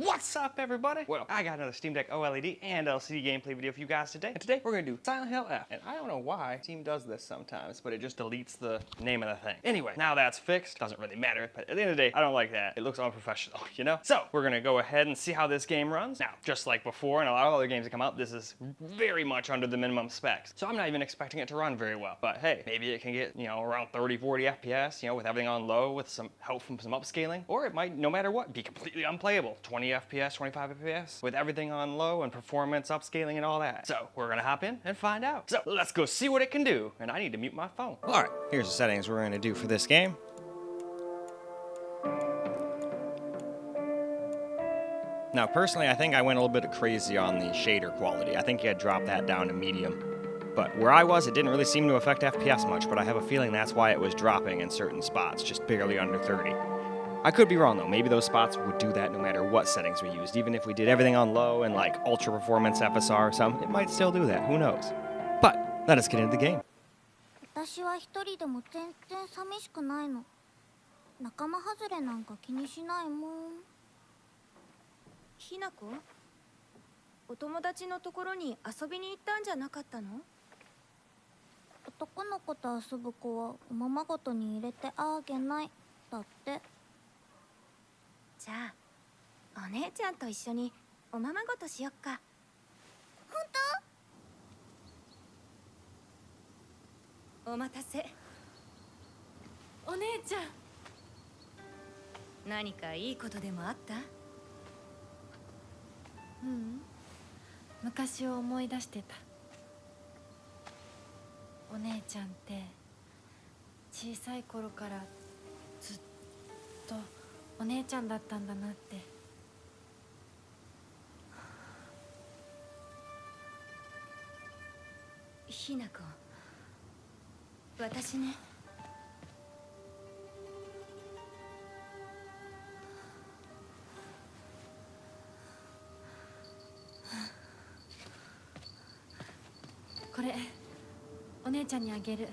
What's up, everybody? Well, I got another Steam Deck OLED and LCD gameplay video for you guys today. And today we're gonna do Silent Hill F. And I don't know why Steam does this sometimes, but it just deletes the name of the thing. Anyway, now that's fixed, doesn't really matter, but at the end of the day, I don't like that. It looks unprofessional, you know? So we're gonna go ahead and see how this game runs. Now, just like before and a lot of other games that come out, this is very much under the minimum specs. So I'm not even expecting it to run very well. But hey, maybe it can get, around 30, 40 FPS, with everything on low with some help from some upscaling. Or it might, no matter what, be completely unplayable. 20 FPS, 25 FPS, with everything on low and performance, upscaling, and all that. So we're gonna hop in and find out. So let's go see what it can do. And I need to mute my phone. All right, here's the settings we're gonna do for this game. Now, personally, I think I went a little bit crazy on the shader quality. I think you had dropped that down to medium. But where I was, it didn't really seem to affect FPS much, but I have a feeling that's why it was dropping in certain spots, just barely under 30. I could be wrong though, maybe those spots would do that no matter what settings we used. Even if we did everything on low and like ultra performance FSR or something, it might still do that, who knows. But, let us get into the game. 私は一人でも全然寂しくないの。仲間外れなんか気にしないもん。ひなこ、お友達のところに遊びに行ったんじゃなかったの？男の子と遊ぶ子はおままごとに入れてあげないだって。じゃあ、お姉ちゃんと一緒におままごとしよっか。本当？お待たせ。お姉ちゃん。何かいいことでもあった？昔を思い出してた。お姉ちゃんって小さい頃からずっとお姉ちゃんだったんだなって。ひなこ、私ね。これお姉ちゃんにあげる。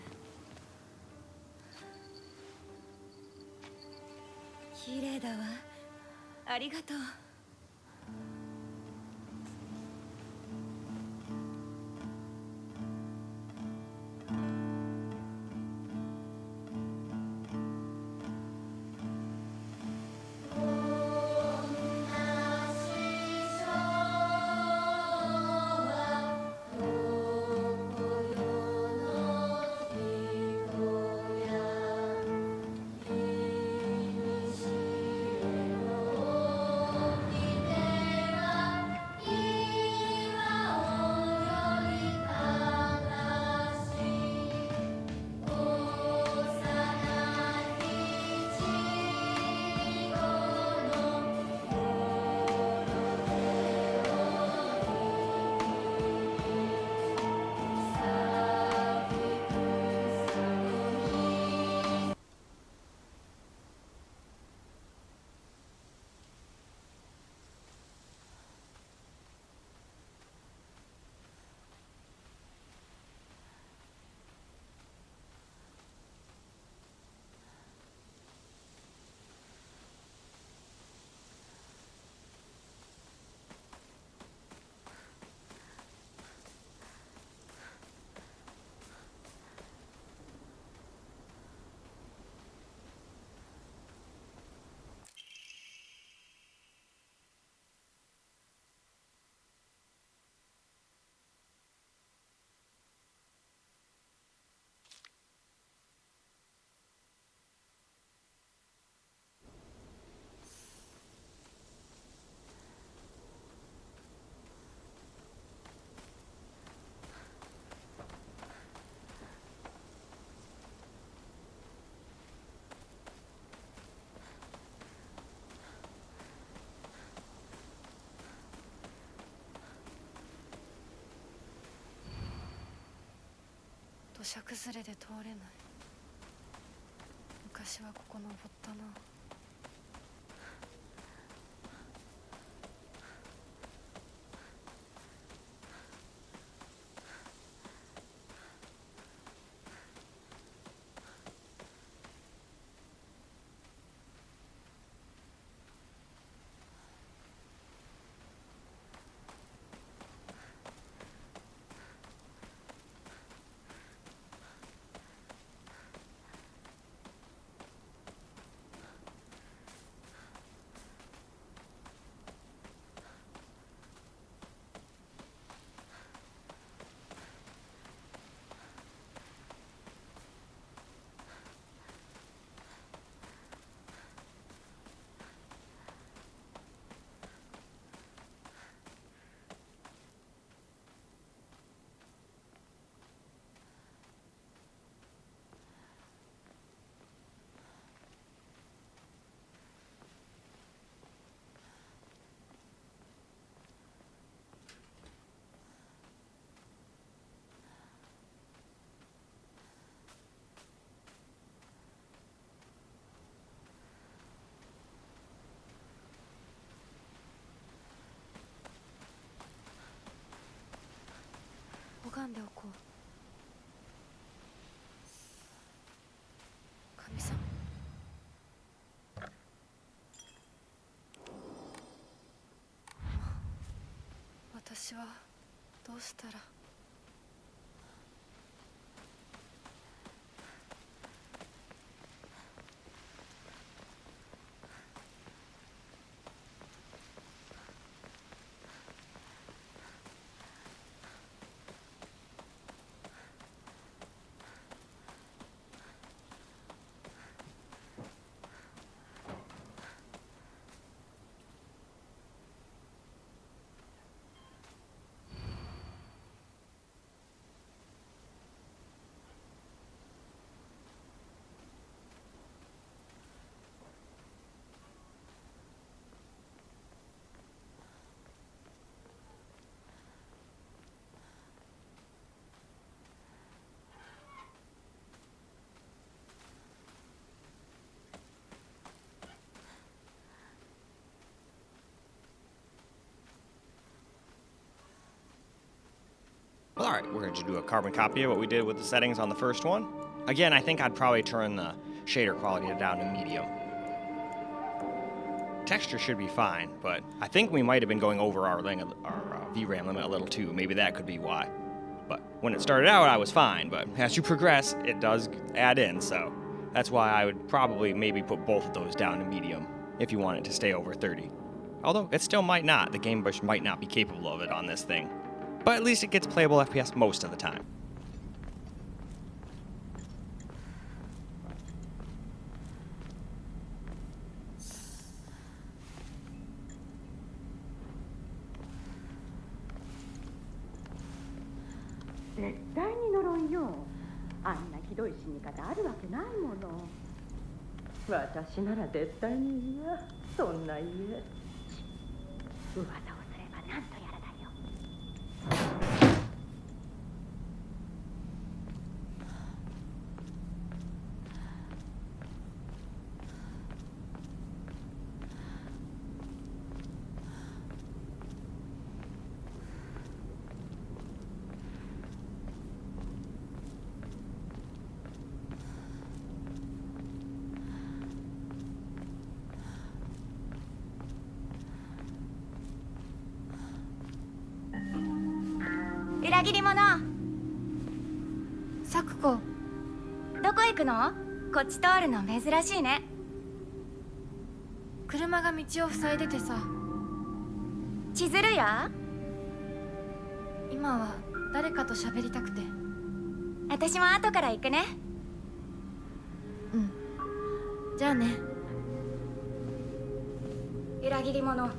綺麗だわ。ありがとう。土砂崩れで通れない。昔はここ登ったな。んでおこう。神様。私はどうしたら。Well, all right, we're going to do a carbon copy of what we did with the settings on the first one. Again, I think I'd probably turn the shader quality down to medium. Texture should be fine, but I think we might have been going over our VRAM limit a little too. Maybe that could be why. But when it started out, I was fine, but as you progress, it does add in, so that's why I would probably maybe put both of those down to medium if you want it to stay over 30. Although, it still might not. The Game Bush might not be capable of it on this thing. But at least it gets playable FPS most of the time.裏切り者。サクコ。どこ行くの？こっち通るの珍しいね。車が道を塞いでてさ。千鶴や？今は誰かと喋りたくて。私も後から行くね。うん。じゃあね。裏切り者。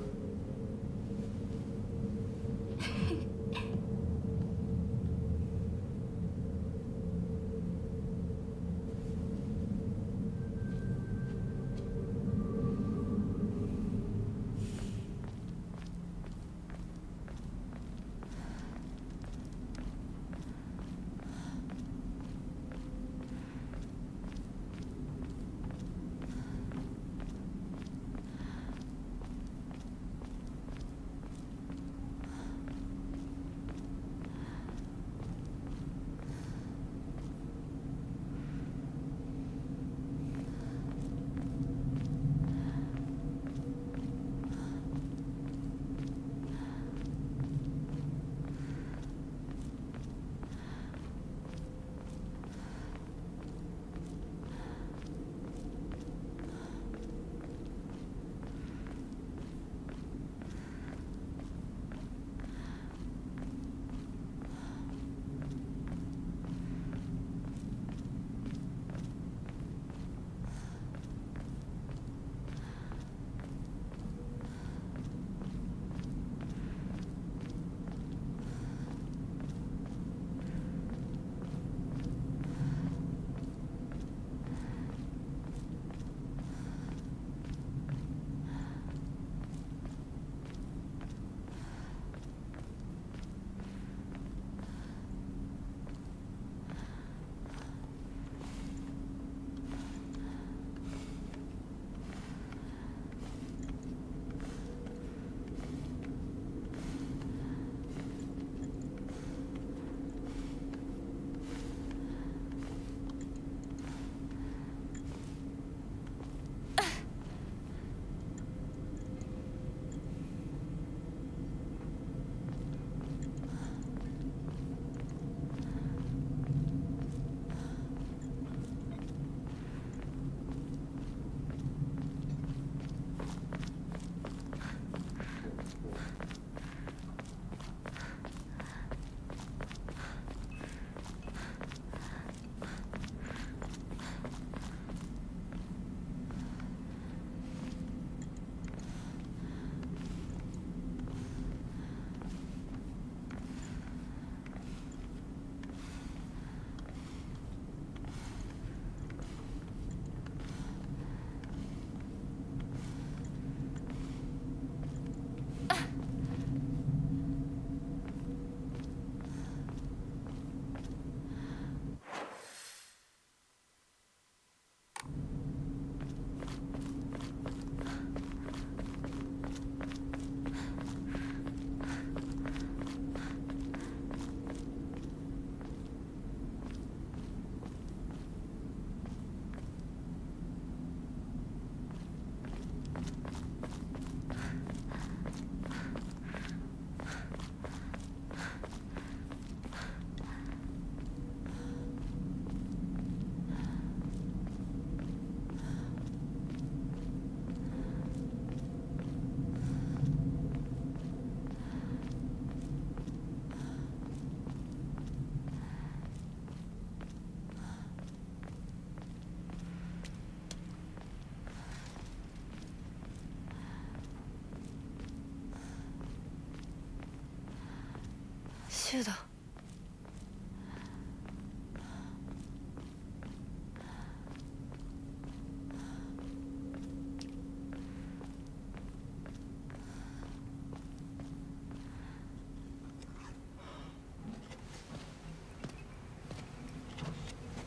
シュウだ。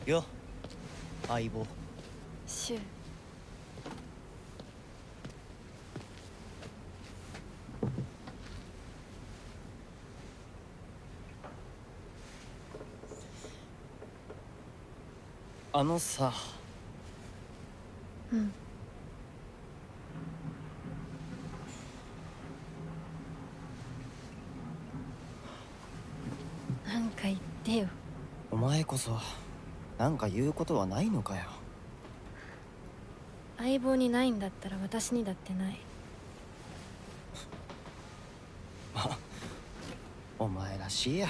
よ、相棒。シュウ。あのさ、うん。なんか言ってよ。お前こそなんか言うことはないのかよ。相棒にないんだったら私にだってない。ま、お前らしいや。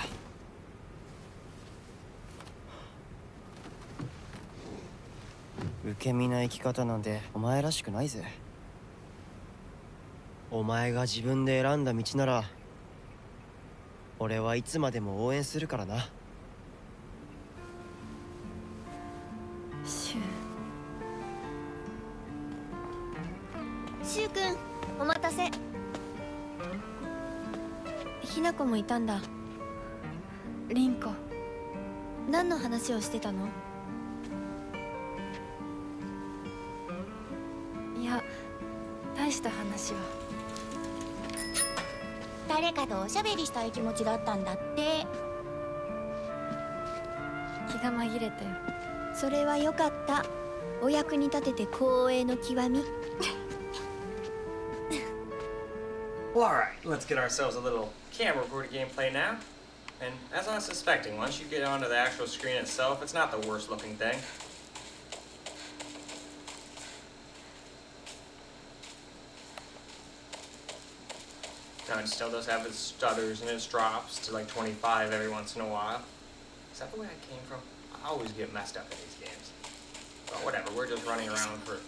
受け身な生き方なんてお前らしくないぜ。お前が自分で選んだ道なら俺はいつまでも応援するからな。シュウ。シュウ君、お待たせ。ひな子もいたんだ。リンコ。何の話をしてたの？いや、大した話は。誰かとおしゃべりしたい気持ちだったんだって。気が紛れたよ。それはよかった。お役に立てて光栄の極み。Well, alright, let's get ourselves a little camera recorded gameplay now. And as I was suspecting, once you get onto the actual screen itself, it's not the worst looking thing. Now, it still does have its stutters and its drops to like 25 every once in a while. Is that the way I came from? I always get messed up in these games. But whatever, we're just running around for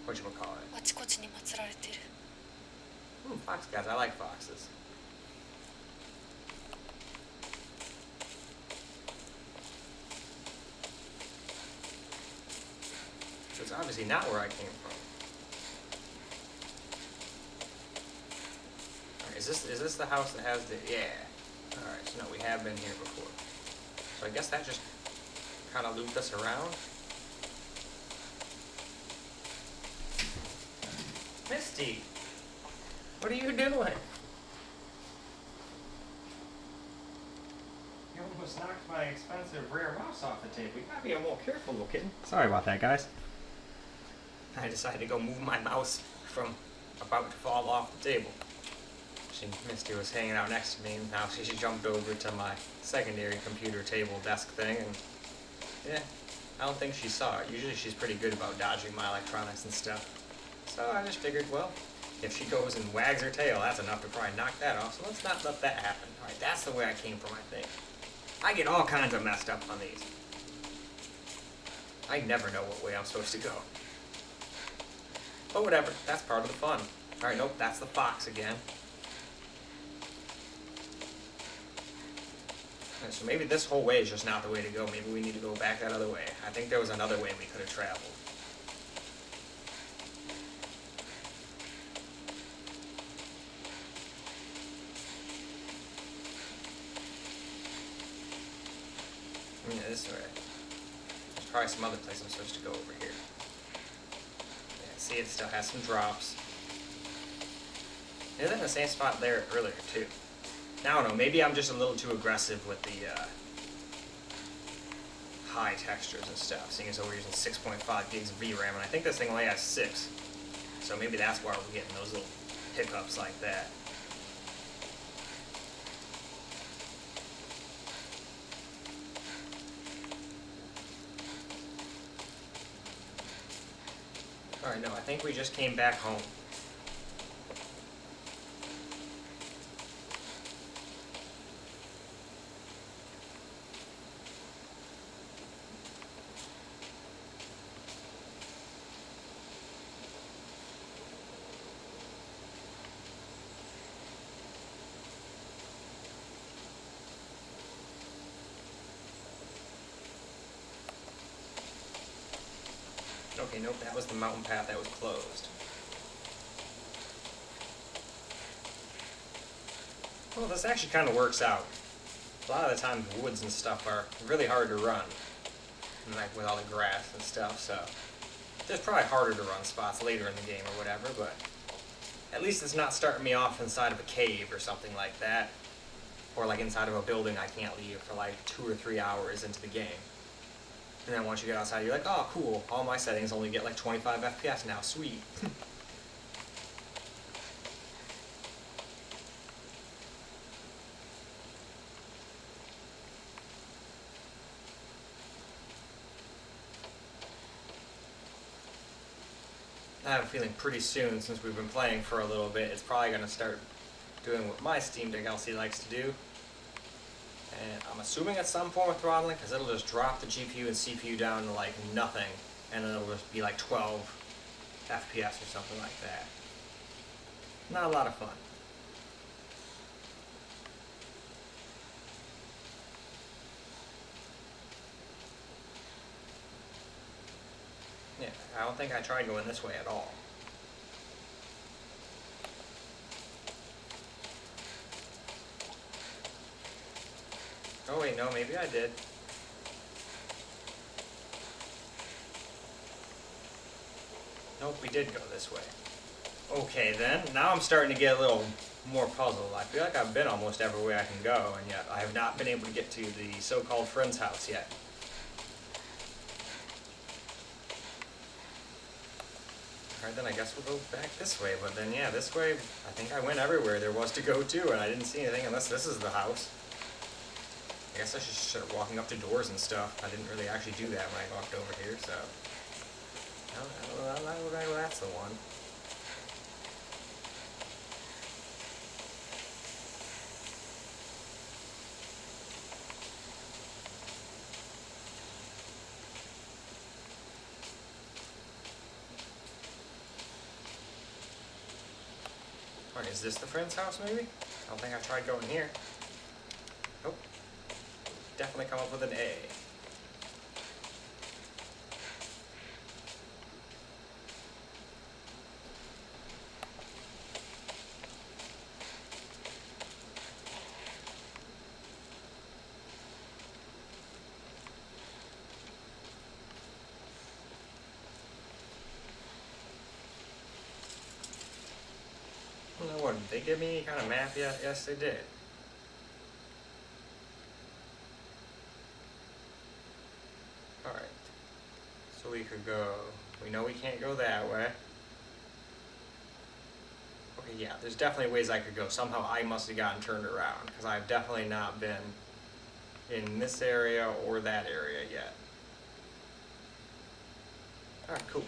whatchamacallit. あちこちに祀られてる。Fox guys, I like foxes. So it's obviously not where I came from. Alright, is this the house that has the Alright, so no, we have been here before. So I guess that just kinda looped us around. Misty! What are you doing? You almost knocked my expensive rare mouse off the table. You gotta be more careful, little kitten. Sorry about that, guys. I decided to go move my mouse from about to fall off the table. Misty was hanging out next to me, and now she jumped over to my secondary computer table desk thing, and yeah, I don't think she saw it. Usually she's pretty good about dodging my electronics and stuff. So I just figured, well, if she goes and wags her tail, that's enough to probably knock that off, so let's not let that happen. Alright, that's the way I came from, I think. I get all kinds of messed up on these. I never know what way I'm supposed to go. But whatever, that's part of the fun. Alright, nope, that's the fox again. Okay, so maybe this whole way is just not the way to go. Maybe we need to go back that other way. I think there was another way we could have traveled. Yeah, this way. There's probably some other place I'm supposed to go over here. Yeah, see, it still has some drops. It was in the same spot there earlier, too. Now, I don't know, maybe I'm just a little too aggressive with the high textures and stuff, seeing as though we're using 6.5 gigs of VRAM, and I think this thing only has 6. So maybe that's why we're getting those little hiccups like that. Alright, no, I think we just came back home. Okay, nope, that was the mountain path that was closed. Well, this actually kind of works out. A lot of the time, the woods and stuff are really hard to run, and like with all the grass and stuff, so there's probably harder to run spots later in the game or whatever, but at least it's not starting me off inside of a cave or something like that, or like inside of a building I can't leave for like 2 or 3 hours into the game. And then once you get outside, you're like, oh, cool, all my settings only get like 25 FPS now, sweet. I have a feeling pretty soon, since we've been playing for a little bit, it's probably going to start doing what my Steam Deck LCD likes to do. And I'm assuming at some form of throttling, because it'll just drop the GPU and CPU down to like nothing, and then it'll just be like 12 FPS or something like that. Not a lot of fun. Yeah, I don't think I tried going this way at all. Oh wait, no, maybe I did. Nope, we did go this way. Okay then, now I'm starting to get a little more puzzled. I feel like I've been almost everywhere I can go, and yet I have not been able to get to the so-called friend's house yet. Alright, then I guess we'll go back this way, but then yeah, this way, I think I went everywhere there was to go to, and I didn't see anything unless this is the house. I guess I should start walking up to doors and stuff. I didn't really actually do that when I walked over here, so... I don't know, that's the one. Alright, is this the friend's house, maybe? I don't think I tried going here. Nope. Definitely come up with an A. What, did they give me any kind of map yet? Yes, they did. Alright. So we could go... We know we can't go that way. Okay, yeah, there's definitely ways I could go. Somehow I must have gotten turned around, because I've definitely not been in this area or that area yet. Alright, cool.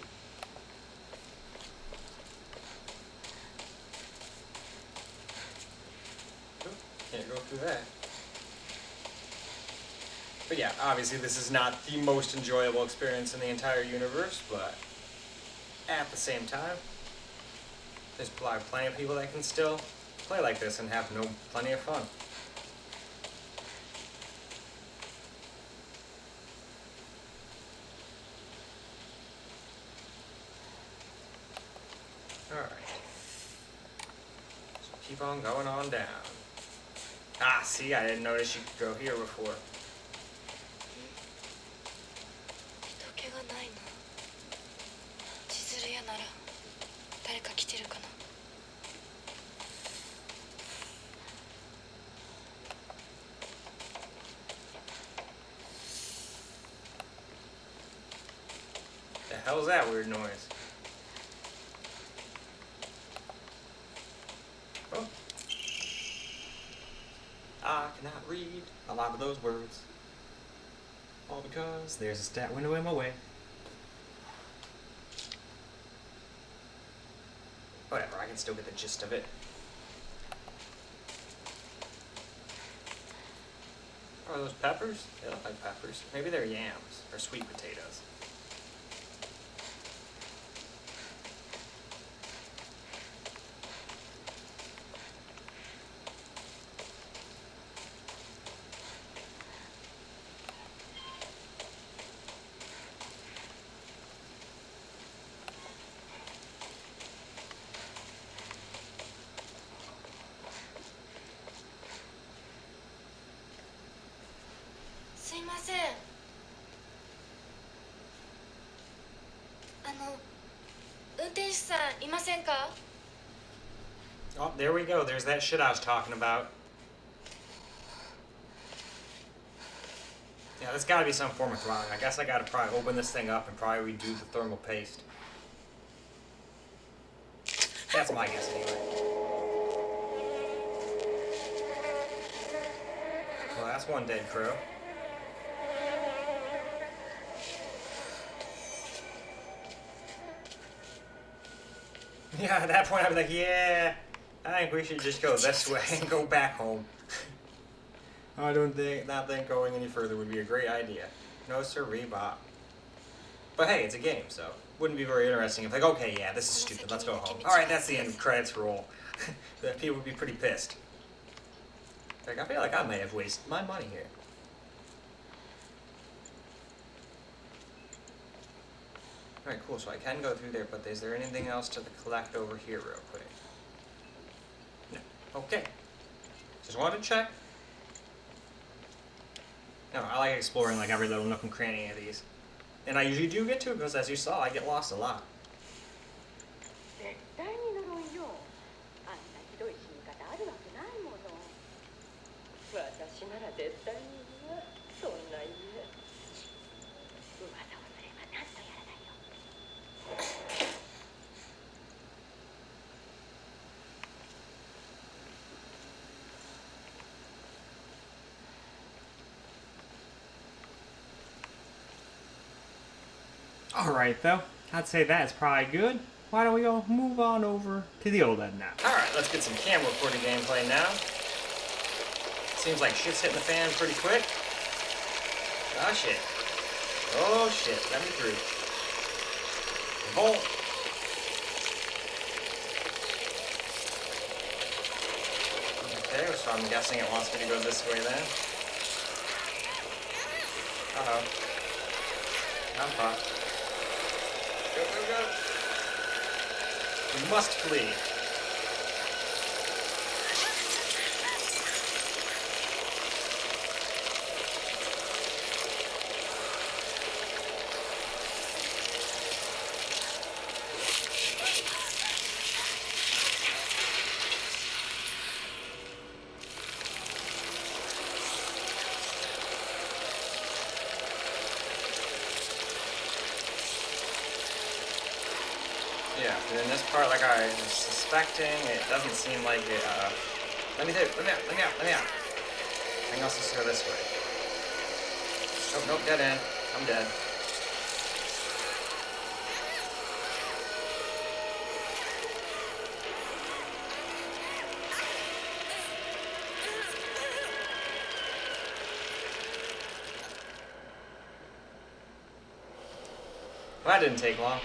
Can't go through that. But yeah, obviously this is not the most enjoyable experience in the entire universe, but at the same time, there's plenty of people that can still play like this and have plenty of fun. Alright. So keep on going on down. Ah, see, I didn't notice you could go here before. 人気がないな。千鶴屋なら誰か来てるかな。The hell's that weird noise? Oh. I cannot read a lot of those words. All because there's a stat window in my way. Whatever, I can still get the gist of it. Are those peppers? They look like peppers. Maybe they're yams or sweet potatoes. ません。運転手さんいませんか？ Oh, there we go. There's that shit I was talking about. Yeah, there's gotta be some form of throttling. I guess I gotta probably open this thing up and probably redo the thermal paste. That's my guess anyway. Well, that's one dead crow. Yeah, at that point I'd be like, yeah, I think we should just go this way and go back home. I don't think going any further would be a great idea. No sirree, Bob. But hey, it's a game, so wouldn't be very interesting if like, okay, yeah, this is stupid, let's go home. Alright, that's the end of credits roll. The people would be pretty pissed. Like, I feel like I might have wasted my money here. Alright, cool, so I can go through there, but is there anything else to collect over here real quick? No. Okay. Just wanted to check. No, I like exploring like every little nook and cranny of these. And I usually do get to it because, as you saw, I get lost a lot. Alright, though. I'd say that's probably good. Why don't we go move on over to the OLED now? Alright, let's get some camera recorded gameplay now. Seems like shit's hitting the fan pretty quick. Oh shit. Oh shit, let me through. Bolt. Okay, so I'm guessing it wants me to go this way then. Uh-oh. I'm fucked. Go, go, go. We must flee. Yeah, and in this part, like I was suspecting, it doesn't seem like it, let me out. I think I'll just go this way. Oh, nope, dead end. I'm dead. Well, that didn't take long.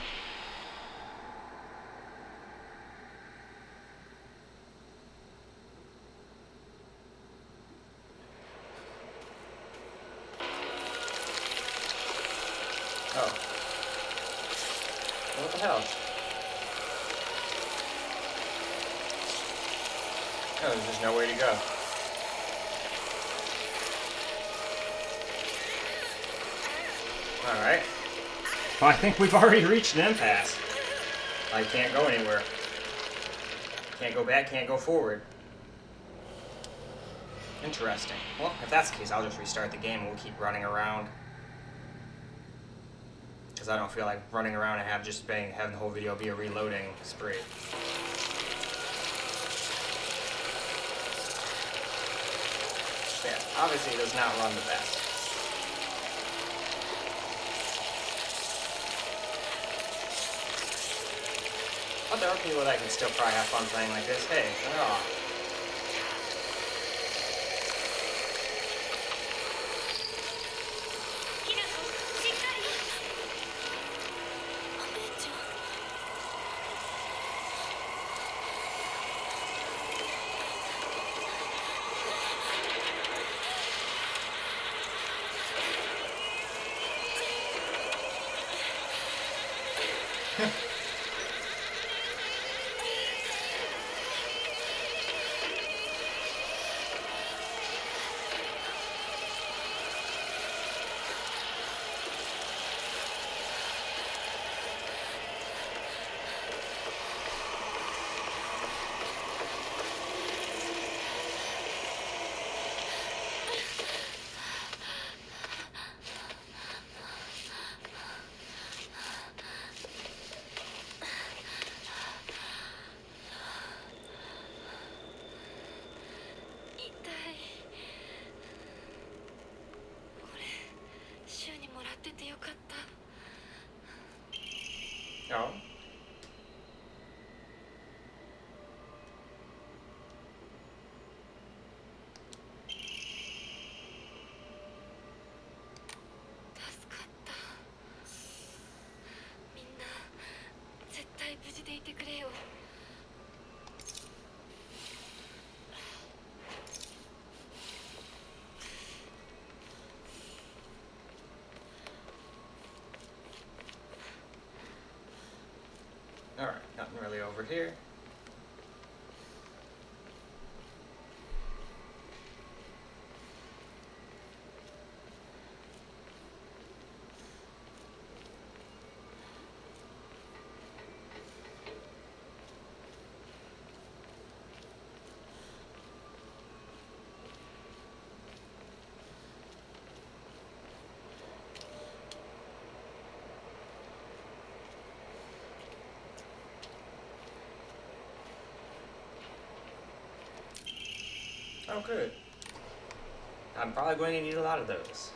Oh. What the hell? Oh, there's just no way to go. Alright. Well, I think we've already reached an impasse. I can't go anywhere. Can't go back, can't go forward. Interesting. Well, if that's the case, I'll just restart the game and we'll keep running around. Because I don't feel like running around and having the whole video be a reloading spree. Yeah, obviously it does not run the best. But there are people that can still probably have fun playing like this. Hey, turn it off. Oh. Alright, nothing really over here. Oh, good. I'm probably going to need a lot of those.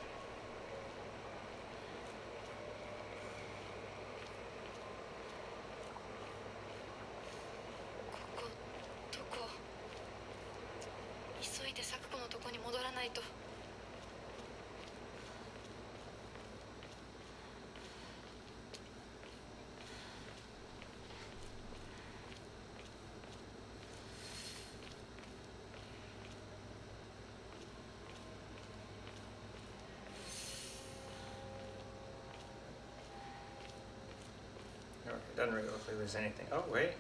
It doesn't really look like there's anything. Oh, wait.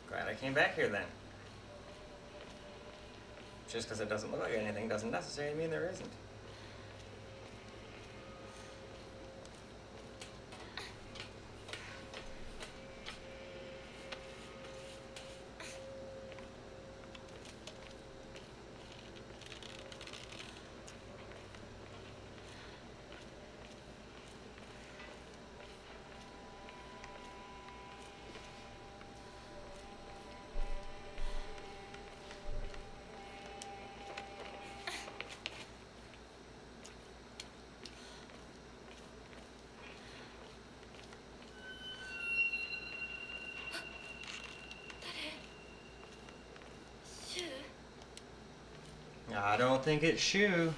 Glad I came back here then. Just because it doesn't look like anything doesn't necessarily mean there isn't. I don't think it's Shu.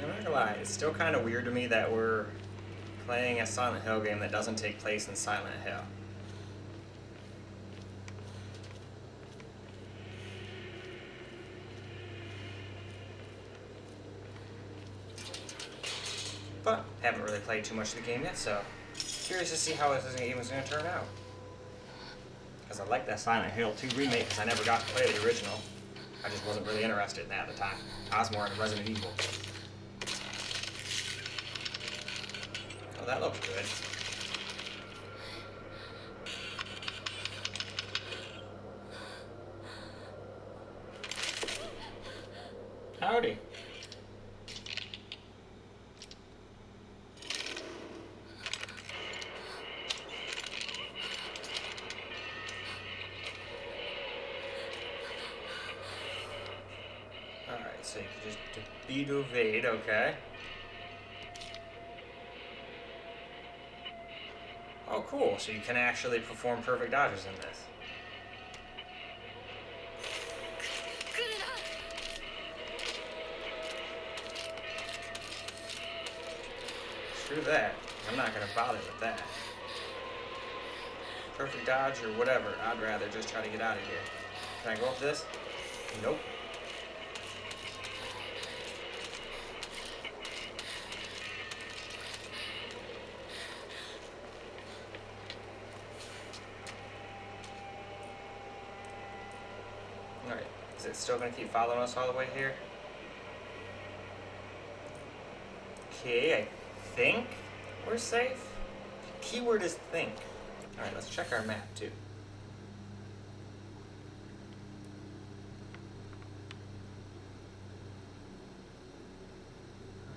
I'm not gonna lie, it's still kind of weird to me that we're playing a Silent Hill game that doesn't take place in Silent Hill. But haven't really played too much of the game yet, so curious to see how this game is going to turn out. Because I like that Silent Hill 2 remake because I never got to play the original. I just wasn't really interested in that at the time. I was more into Resident Evil. Oh, that looks good. Howdy. Alright, so you can just B to evade, okay. Oh, cool. So you can actually perform perfect dodges in this. Screw that. I'm not going to bother with that. Perfect dodge or whatever. I'd rather just try to get out of here. Can I go up this? Nope. it still gonna keep following us all the way here? Okay, I think we're safe. Keyword is think. All right, let's check our map too.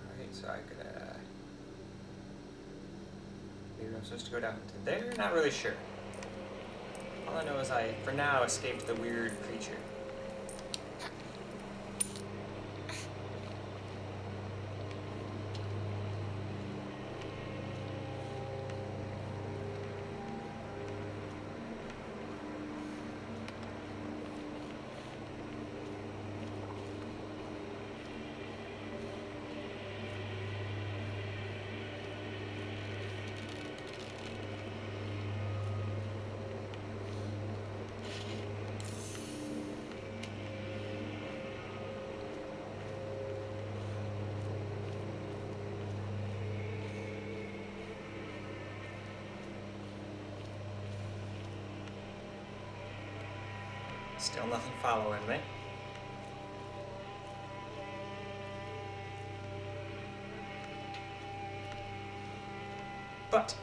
All right, so I could, maybe I'm supposed to go down to there? Not really sure. All I know is I, for now, escaped the weird creature. Still nothing following me. But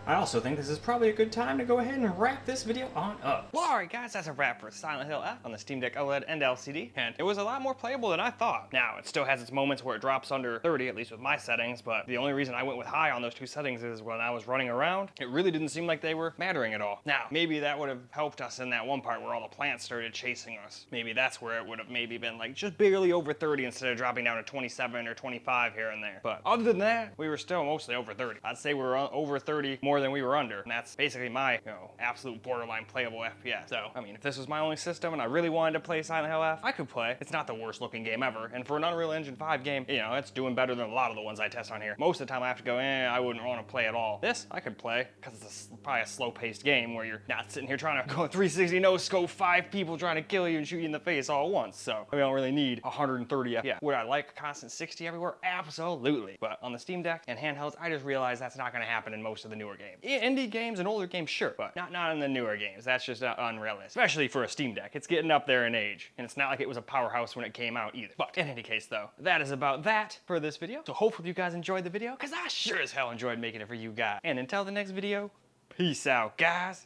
I also think this is probably a good time to go ahead and wrap this video on up. Well, alright guys, that's a wrap for Silent Hill F on the Steam Deck OLED and LCD, and it was a lot more playable than I thought. Now, it still has its moments where it drops under 30, at least with my settings, but the only reason I went with high on those two settings is when I was running around, it really didn't seem like they were mattering at all. Now, maybe that would have helped us in that one part where all the plants started chasing us. Maybe that's where it would have maybe been like just barely over 30 instead of dropping down to 27 or 25 here and there. But other than that, we were still mostly over 30. I'd say we were over 30 more than we were under. And that's basically my, absolute borderline playable FPS. So, I mean, if this was my only system and I really wanted to play Silent Hill F, I could play. It's not the worst looking game ever. And for an Unreal Engine 5 game, it's doing better than a lot of the ones I test on here. Most of the time I have to go, I wouldn't want to play at all. This, I could play, because it's probably a slow-paced game where you're not sitting here trying to go 360 no-scope, 5 people trying to kill you and shoot you in the face all at once. So, I don't really need 130 FPS. Would I like a constant 60 everywhere? Absolutely. But on the Steam Deck and handhelds, I just realized that's not going to happen in most of the newer games. Indie games and older games, sure, but not in the newer games. That's just unrealistic, especially for a Steam Deck. It's getting up there in age, and it's not like it was a powerhouse when it came out either. But in any case, though, that is about that for this video. So hopefully you guys enjoyed the video, because I sure as hell enjoyed making it for you guys. And until the next video, peace out, guys.